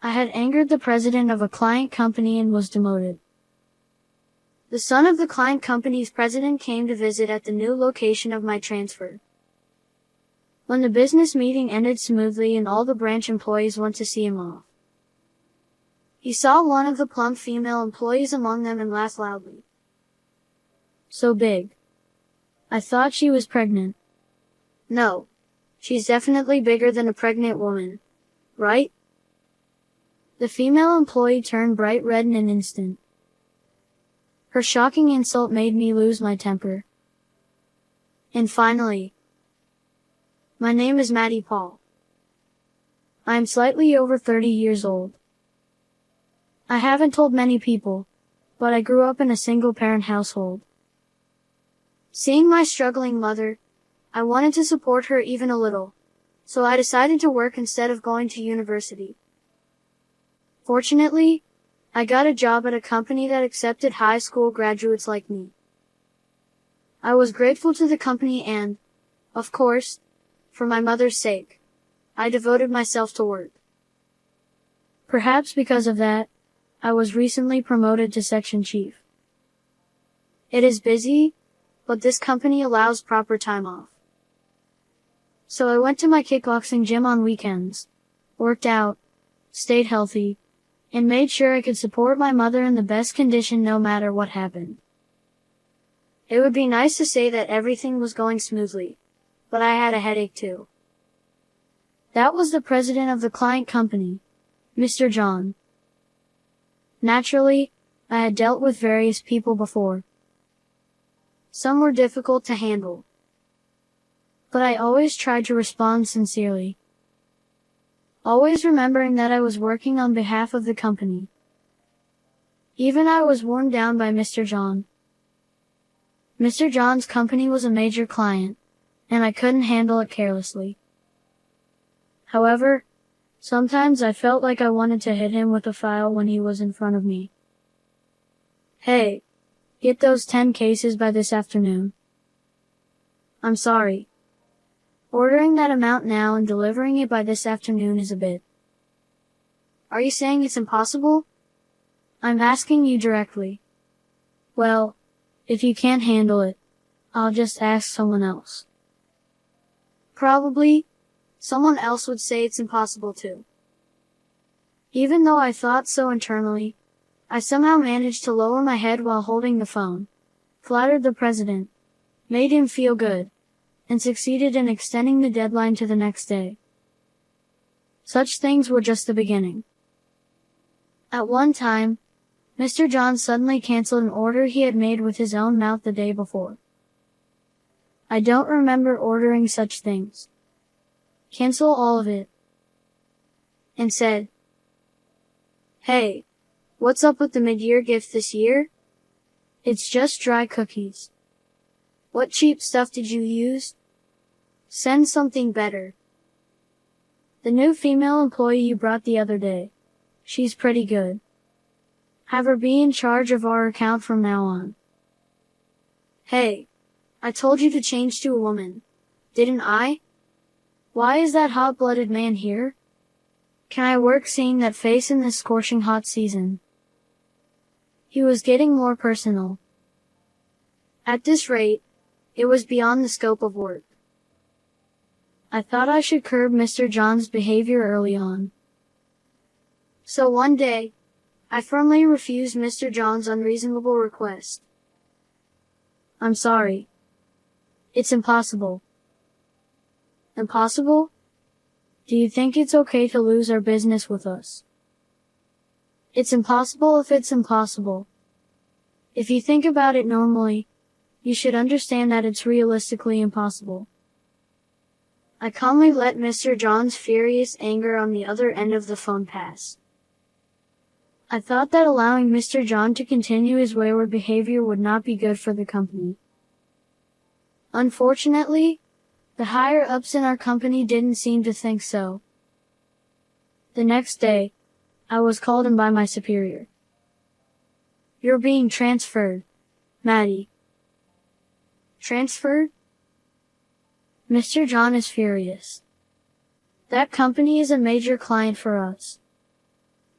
I had angered the president of a client company and was demoted. The son of the client company's president came to visit at the new location of my transfer. When the business meeting ended smoothly and all the branch employees went to see him off, he saw one of the plump female employees among them and laughed loudly. So big. I thought she was pregnant. No, she's definitely bigger than a pregnant woman, right? The female employee turned bright red in an instant. Her shocking insult made me lose my temper. And finally, my name is Maddie Paul. I am slightly over 30 years old. I haven't told many people, but I grew up in a single-parent household. Seeing my struggling mother, I wanted to support her even a little, so I decided to work instead of going to university. Fortunately, I got a job at a company that accepted high school graduates like me. I was grateful to the company and, of course, for my mother's sake, I devoted myself to work. Perhaps because of that, I was recently promoted to section chief. It is busy, but this company allows proper time off. So I went to my kickboxing gym on weekends, worked out, stayed healthy, and made sure I could support my mother in the best condition no matter what happened. It would be nice to say that everything was going smoothly, but I had a headache too. That was the president of the client company, Mr. John. Naturally, I had dealt with various people before. Some were difficult to handle, but I always tried to respond sincerely, always remembering that I was working on behalf of the company. Even I was worn down by Mr. John. Mr. John's company was a major client, and I couldn't handle it carelessly. However, sometimes I felt like I wanted to hit him with a file when he was in front of me. Hey, get those 10 cases by this afternoon. I'm sorry. Ordering that amount now and delivering it by this afternoon is a bit. Are you saying it's impossible? I'm asking you directly. Well, if you can't handle it, I'll just ask someone else. Probably, someone else would say it's impossible too. Even though I thought so internally, I somehow managed to lower my head while holding the phone, flattered the president, made him feel good, and succeeded in extending the deadline to the next day. Such things were just the beginning. At one time, Mr. John suddenly canceled an order he had made with his own mouth the day before. I don't remember ordering such things. Cancel all of it. And said, "Hey, what's up with the mid-year gift this year? It's just dry cookies. What cheap stuff did you use? Send something better. The new female employee you brought the other day. She's pretty good. Have her be in charge of our account from now on. Hey, I told you to change to a woman, didn't I? Why is that hot-blooded man here? Can I work seeing that face in this scorching hot season?" He was getting more personal. At this rate, it was beyond the scope of work. I thought I should curb Mr. John's behavior early on. So one day, I firmly refused Mr. John's unreasonable request. "I'm sorry. It's impossible." Impossible? Do you think it's okay to lose our business with us? It's impossible if it's impossible. If you think about it normally, you should understand that it's realistically impossible. I calmly let Mr. John's furious anger on the other end of the phone pass. I thought that allowing Mr. John to continue his wayward behavior would not be good for the company. Unfortunately, the higher-ups in our company didn't seem to think so. The next day, I was called in by my superior. "You're being transferred, Maddie." Transferred? Mr. John is furious. That company is a major client for us.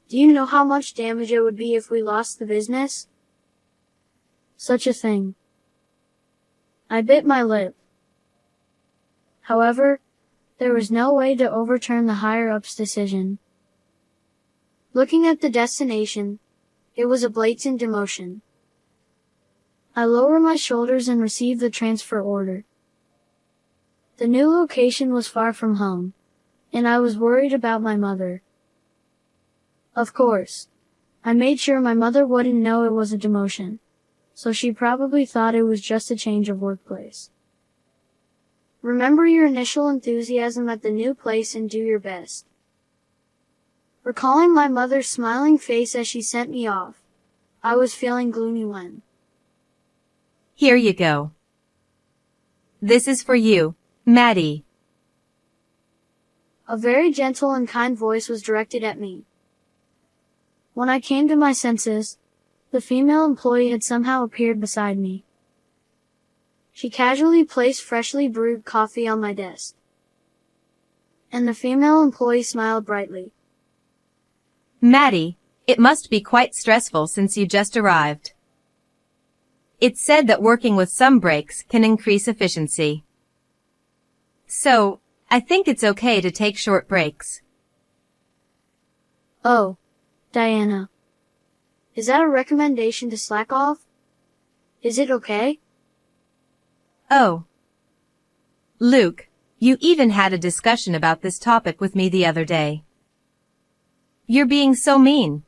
Do you know how much damage it would be if we lost the business? Such a thing. I bit my lip. However, there was no way to overturn the higher-ups' decision. Looking at the destination, it was a blatant demotion. I lowered my shoulders and received the transfer order. The new location was far from home, and I was worried about my mother. Of course, I made sure my mother wouldn't know it was a demotion, so she probably thought it was just a change of workplace. Remember your initial enthusiasm at the new place and do your best. Recalling my mother's smiling face as she sent me off, I was feeling gloomy when. Here you go. This is for you, Maddie. A very gentle and kind voice was directed at me. When I came to my senses, the female employee had somehow appeared beside me. She casually placed freshly brewed coffee on my desk. And the female employee smiled brightly. Maddie, it must be quite stressful since you just arrived. It's said that working with some breaks can increase efficiency. So, I think it's okay to take short breaks. Oh, Diana. Is that a recommendation to slack off? Is it okay? Oh. Luke, you even had a discussion about this topic with me the other day. You're being so mean.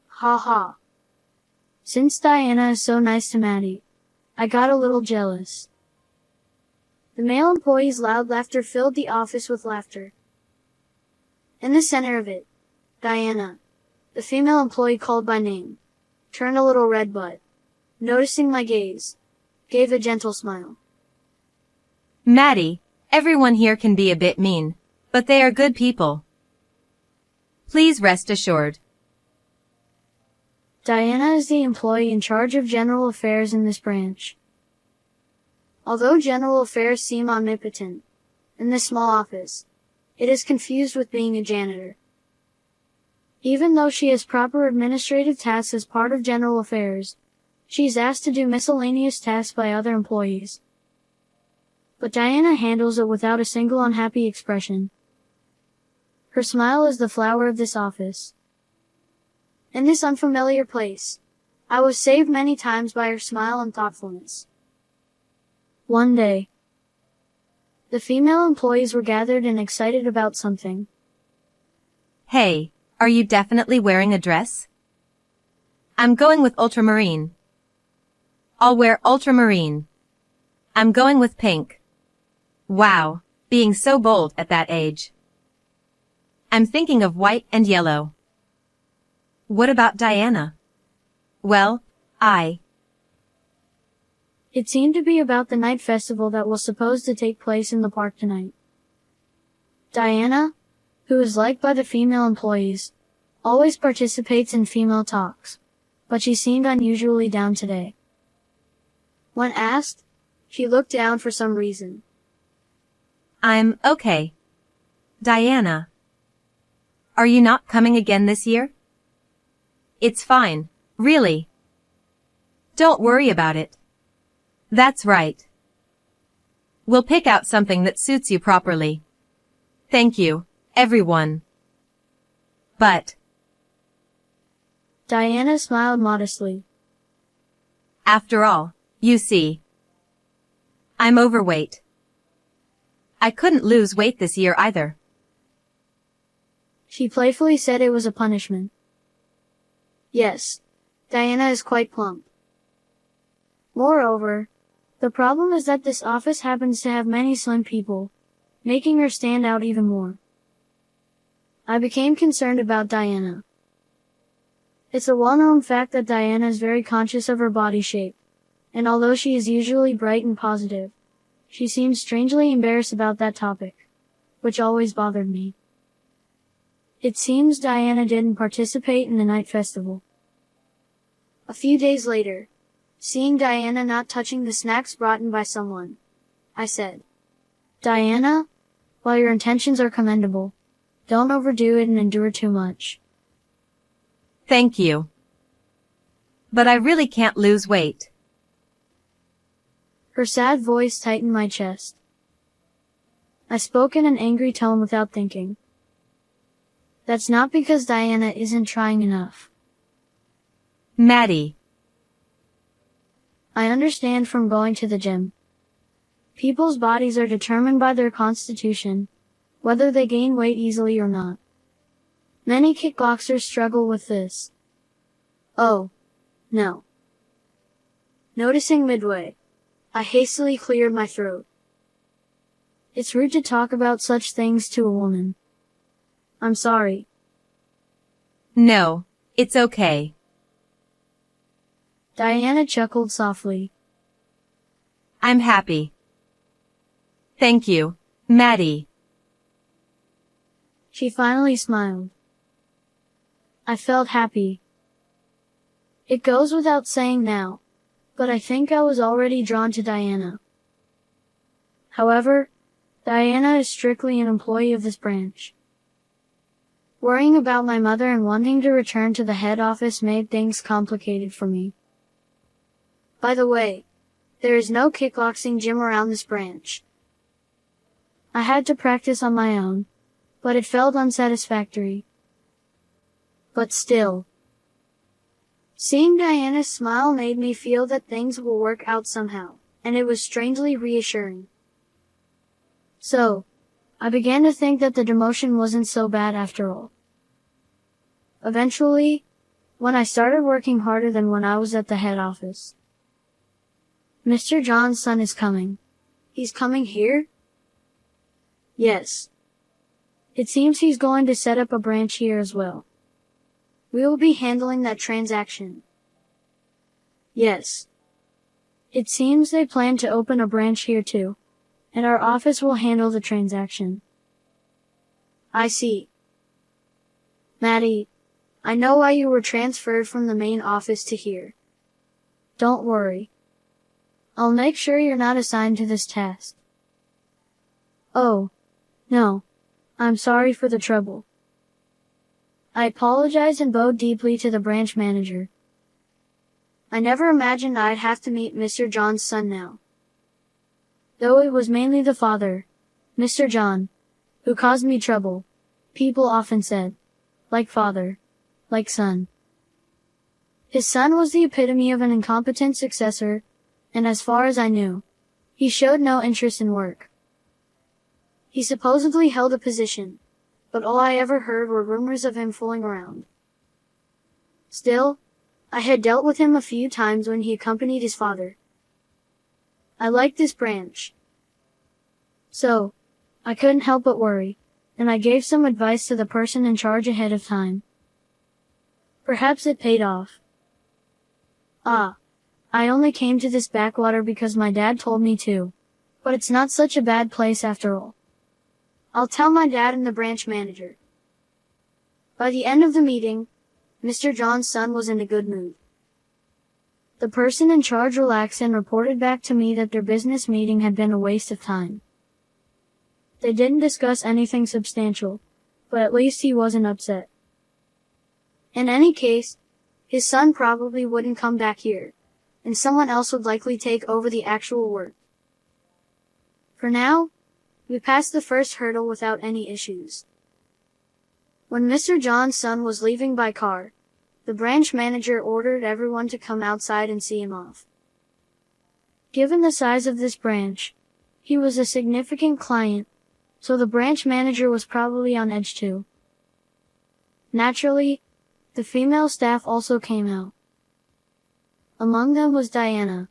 Ha ha. Since Diana is so nice to Maddie, I got a little jealous. The male employee's loud laughter filled the office with laughter. In the center of it, Diana, the female employee called by name, turned a little red but, noticing my gaze, gave a gentle smile. Maddie, everyone here can be a bit mean, but they are good people. Please rest assured. Diana is the employee in charge of general affairs in this branch. Although general affairs seem omnipotent, in this small office, it is confused with being a janitor. Even though she has proper administrative tasks as part of general affairs, she is asked to do miscellaneous tasks by other employees. But Diana handles it without a single unhappy expression. Her smile is the flower of this office. In this unfamiliar place, I was saved many times by her smile and thoughtfulness. One day, the female employees were gathered and excited about something. Hey, are you definitely wearing a dress? I'm going with ultramarine. I'll wear ultramarine. I'm going with pink. Wow, being so bold at that age. I'm thinking of white and yellow. What about Diana? Well, It seemed to be about the night festival that was supposed to take place in the park tonight. Diana, who is liked by the female employees, always participates in female talks, but she seemed unusually down today. When asked, she looked down for some reason. I'm okay. Diana. Are you not coming again this year? It's fine, really. Don't worry about it. That's right. We'll pick out something that suits you properly. Thank you, everyone. But Diana smiled modestly. After all, you see, I'm overweight. I couldn't lose weight this year either. She playfully said it was a punishment. Yes, Diana is quite plump. Moreover, the problem is that this office happens to have many slim people, making her stand out even more. I became concerned about Diana. It's a well-known fact that Diana is very conscious of her body shape, and although she is usually bright and positive, she seems strangely embarrassed about that topic, which always bothered me. It seems Diana didn't participate in the night festival. A few days later, seeing Diana not touching the snacks brought in by someone, I said, Diana, while your intentions are commendable, Don't overdo it and endure too much. Thank you. But I really can't lose weight. Her sad voice tightened my chest. I spoke in an angry tone without thinking. That's not because Diana isn't trying enough. Maddie. I understand from going to the gym. People's bodies are determined by their constitution, whether they gain weight easily or not. Many kickboxers struggle with this. Oh, no. Noticing midway, I hastily cleared my throat. It's rude to talk about such things to a woman. I'm sorry. No, it's okay. Diana chuckled softly. I'm happy. Thank you, Maddie. She finally smiled. I felt happy. It goes without saying now, but I think I was already drawn to Diana. However, Diana is strictly an employee of this branch. Worrying about my mother and wanting to return to the head office made things complicated for me. By the way, there is no kickboxing gym around this branch. I had to practice on my own, but it felt unsatisfactory. But still, seeing Diana's smile made me feel that things will work out somehow, and it was strangely reassuring. So, I began to think that the demotion wasn't so bad after all. Eventually, when I started working harder than when I was at the head office. Mr. John's son is coming. He's coming here? Yes. It seems he's going to set up a branch here as well. We will be handling that transaction. Yes. It seems they plan to open a branch here too, and our office will handle the transaction. I see. Maddie, I know why you were transferred from the main office to here. Don't worry. I'll make sure you're not assigned to this task. Oh, no. I'm sorry for the trouble. I apologized and bowed deeply to the branch manager. I never imagined I'd have to meet Mr. John's son now. Though it was mainly the father, Mr. John, who caused me trouble, people often said, like father, like son. His son was the epitome of an incompetent successor, and as far as I knew, he showed no interest in work. He supposedly held a position, but all I ever heard were rumors of him fooling around. Still, I had dealt with him a few times when he accompanied his father. I liked this branch. So, I couldn't help but worry, and I gave some advice to the person in charge ahead of time. Perhaps it paid off. I only came to this backwater because my dad told me to, but it's not such a bad place after all. I'll tell my dad and the branch manager. By the end of the meeting, Mr. John's son was in a good mood. The person in charge relaxed and reported back to me that their business meeting had been a waste of time. They didn't discuss anything substantial, but at least he wasn't upset. In any case, his son probably wouldn't come back here, and someone else would likely take over the actual work. For now, we passed the first hurdle without any issues. When Mr. John's son was leaving by car, the branch manager ordered everyone to come outside and see him off. Given the size of this branch, he was a significant client, so the branch manager was probably on edge too. Naturally, the female staff also came out. Among them was Diana.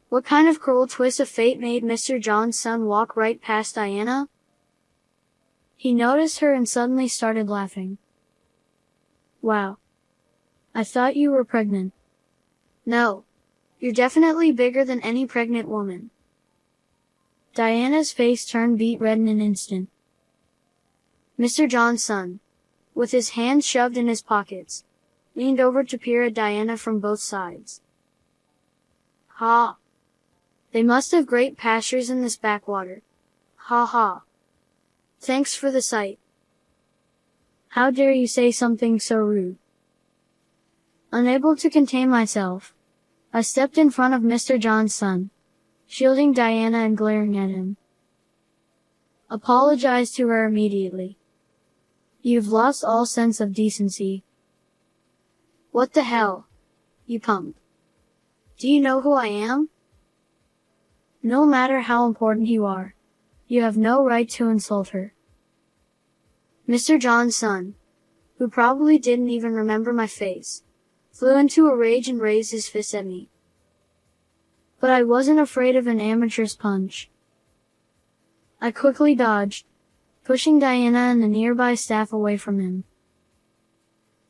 What kind of cruel twist of fate made Mr. John's son walk right past Diana? He noticed her and suddenly started laughing. Wow. I thought you were pregnant. No. You're definitely bigger than any pregnant woman. Diana's face turned beet red in an instant. Mr. John's son, with his hands shoved in his pockets, leaned over to peer at Diana from both sides. Ha! They must have great pastures in this backwater. Ha ha. Thanks for the sight, How dare you say something so rude? Unable to contain myself, I stepped in front of Mr. John's son, shielding Diana and glaring at him. Apologize to her immediately. You've lost all sense of decency. What the hell, you punk? Do you know who I am? No matter how important you are, you have no right to insult her. Mr. John's son, who probably didn't even remember my face, flew into a rage and raised his fist at me. But I wasn't afraid of an amateur's punch. I quickly dodged, pushing Diana and the nearby staff away from him.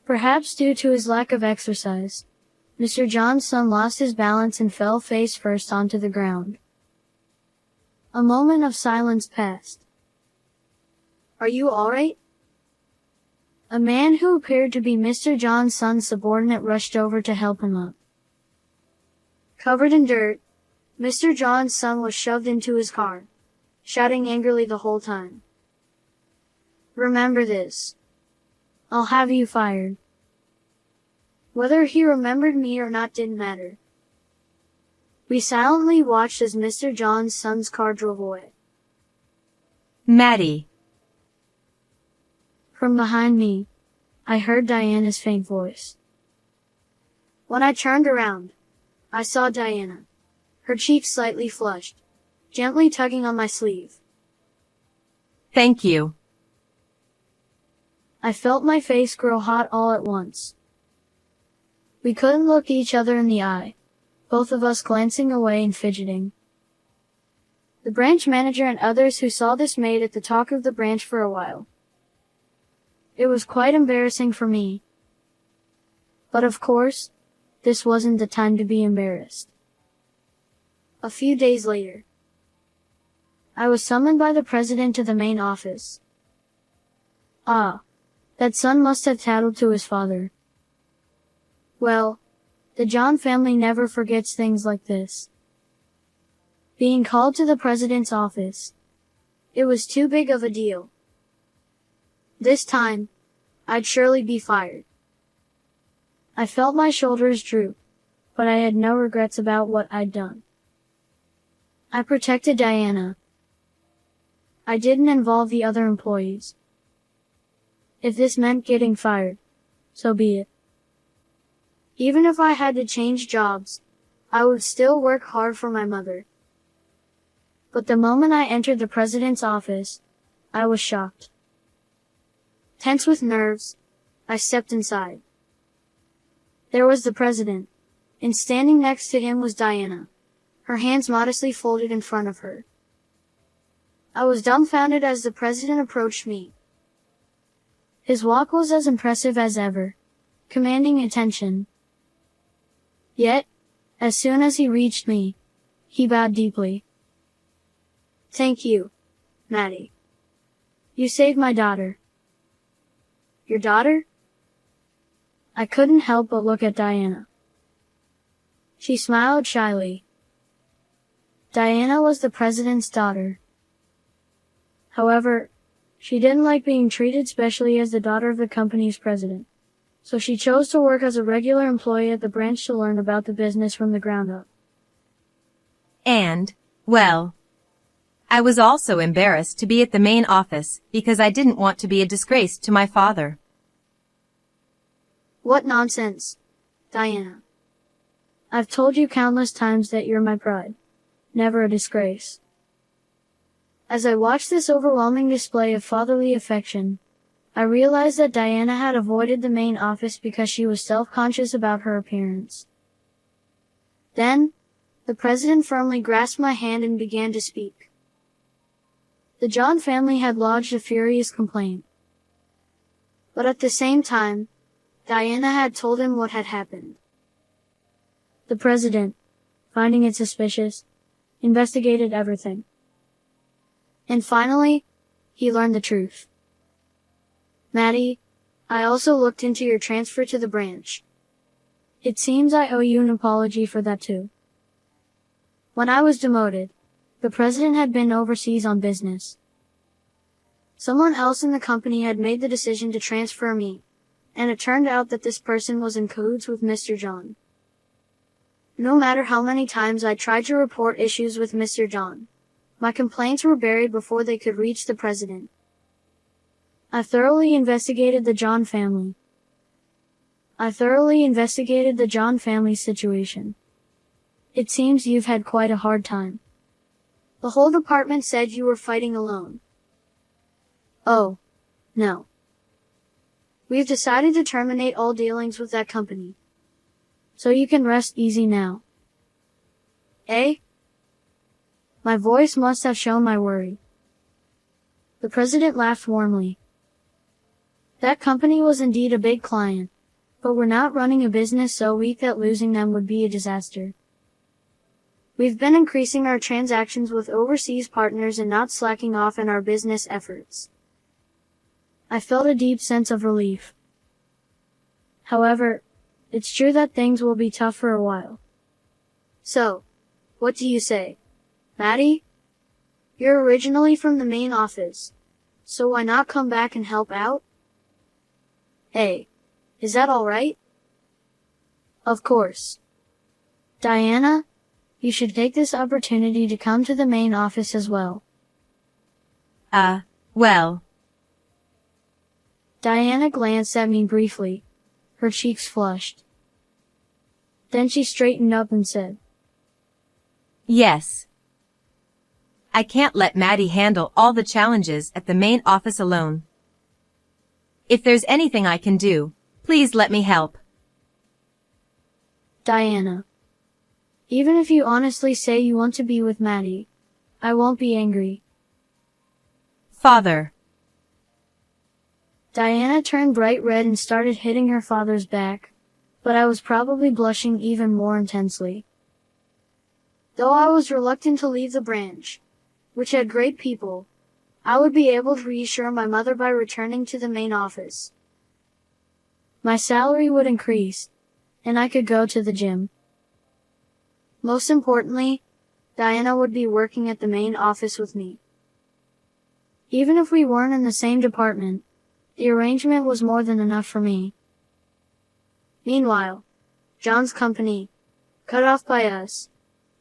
Perhaps due to his lack of exercise, Mr. John's son lost his balance and fell face first onto the ground. A moment of silence passed. Are you alright? A man who appeared to be Mr. John's son's subordinate rushed over to help him up. Covered in dirt, Mr. John's son was shoved into his car, shouting angrily the whole time. Remember this. I'll have you fired. Whether he remembered me or not didn't matter. We silently watched as Mr. John's son's car drove away. Maddie. From behind me, I heard Diana's faint voice. When I turned around, I saw Diana, her cheeks slightly flushed, gently tugging on my sleeve. Thank you. I felt my face grow hot all at once. We couldn't look each other in the eye, both of us glancing away and fidgeting. The branch manager and others who saw this made it the talk of the branch for a while. It was quite embarrassing for me. But of course, this wasn't the time to be embarrassed. A few days later, I was summoned by the president to the main office. Ah, that son must have tattled to his father. Well, the John family never forgets things like this. Being called to the president's office, it was too big of a deal. This time, I'd surely be fired. I felt my shoulders droop, but I had no regrets about what I'd done. I protected Diana. I didn't involve the other employees. If this meant getting fired, so be it. Even if I had to change jobs, I would still work hard for my mother. But the moment I entered the president's office, I was shocked. Tense with nerves, I stepped inside. There was the president, and standing next to him was Diana, her hands modestly folded in front of her. I was dumbfounded as the president approached me. His walk was as impressive as ever, commanding attention. Yet, as soon as he reached me, he bowed deeply. Thank you, Maddie. You saved my daughter. Your daughter? I couldn't help but look at Diana. She smiled shyly. Diana was the president's daughter. However, she didn't like being treated specially as the daughter of the company's president, so she chose to work as a regular employee at the branch to learn about the business from the ground up. And, well, I was also embarrassed to be at the main office because I didn't want to be a disgrace to my father. What nonsense, Diana. I've told you countless times that you're my pride, never a disgrace. As I watched this overwhelming display of fatherly affection, I realized that Diana had avoided the main office because she was self-conscious about her appearance. Then, the president firmly grasped my hand and began to speak. The John family had lodged a furious complaint. But at the same time, Diana had told him what had happened. The president, finding it suspicious, investigated everything. And finally, he learned the truth. Maddie, I also looked into your transfer to the branch. It seems I owe you an apology for that too. When I was demoted, the president had been overseas on business. Someone else in the company had made the decision to transfer me, and it turned out that this person was in cahoots with Mr. John. No matter how many times I tried to report issues with Mr. John, my complaints were buried before they could reach the president. I thoroughly investigated the John family situation. It seems you've had quite a hard time. The whole department said you were fighting alone. Oh, no. We've decided to terminate all dealings with that company. So you can rest easy now. Eh? My voice must have shown my worry. The president laughed warmly. That company was indeed a big client, but we're not running a business so weak that losing them would be a disaster. We've been increasing our transactions with overseas partners and not slacking off in our business efforts. I felt a deep sense of relief. However, it's true that things will be tough for a while. So, what do you say, Maddie? You're originally from the main office, so why not come back and help out? Hey, is that all right? Of course. Diana, you should take this opportunity to come to the main office as well. Well. Diana glanced at me briefly. Her cheeks flushed. Then she straightened up and said, Yes. I can't let Maddie handle all the challenges at the main office alone. If there's anything I can do, please let me help. Diana, even if you honestly say you want to be with Maddie, I won't be angry. Father. Diana turned bright red and started hitting her father's back, but I was probably blushing even more intensely. Though I was reluctant to leave the branch, which had great people, I would be able to reassure my mother by returning to the main office. My salary would increase, and I could go to the gym. Most importantly, Diana would be working at the main office with me. Even if we weren't in the same department, the arrangement was more than enough for me. Meanwhile, John's company, cut off by us,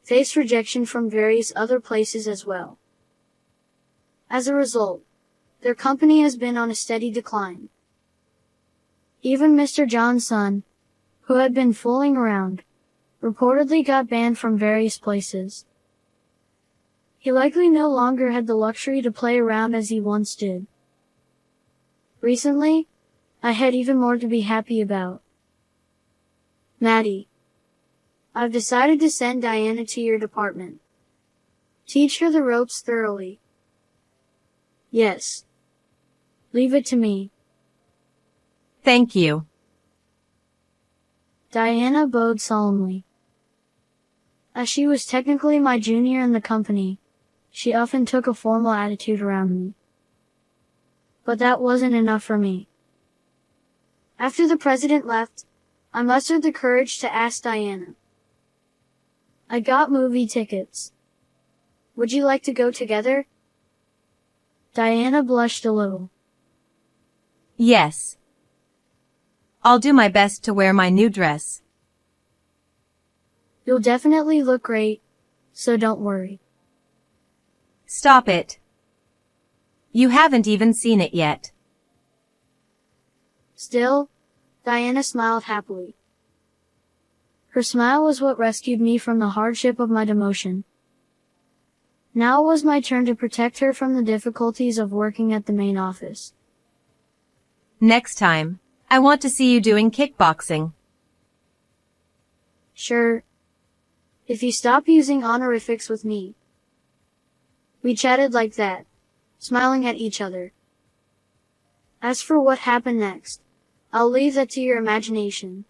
faced rejection from various other places as well. As a result, their company has been on a steady decline. Even Mr. John's son, who had been fooling around, reportedly got banned from various places. He likely no longer had the luxury to play around as he once did. Recently, I had even more to be happy about. Maddie, I've decided to send Diana to your department. Teach her the ropes thoroughly. Yes. Leave it to me. Thank you. Diana bowed solemnly. As she was technically my junior in the company, she often took a formal attitude around me. But that wasn't enough for me. After the president left, I mustered the courage to ask Diana. I got movie tickets. Would you like to go together? Diana blushed a little. Yes. I'll do my best to wear my new dress. You'll definitely look great, so don't worry. Stop it. You haven't even seen it yet. Still, Diana smiled happily. Her smile was what rescued me from the hardship of my demotion. Now it was my turn to protect her from the difficulties of working at the main office. Next time, I want to see you doing kickboxing. Sure. If you stop using honorifics with me. We chatted like that, smiling at each other. As for what happened next, I'll leave that to your imagination.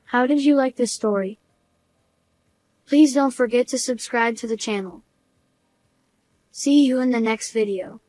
How did you like this story? Please don't forget to subscribe to the channel. See you in the next video.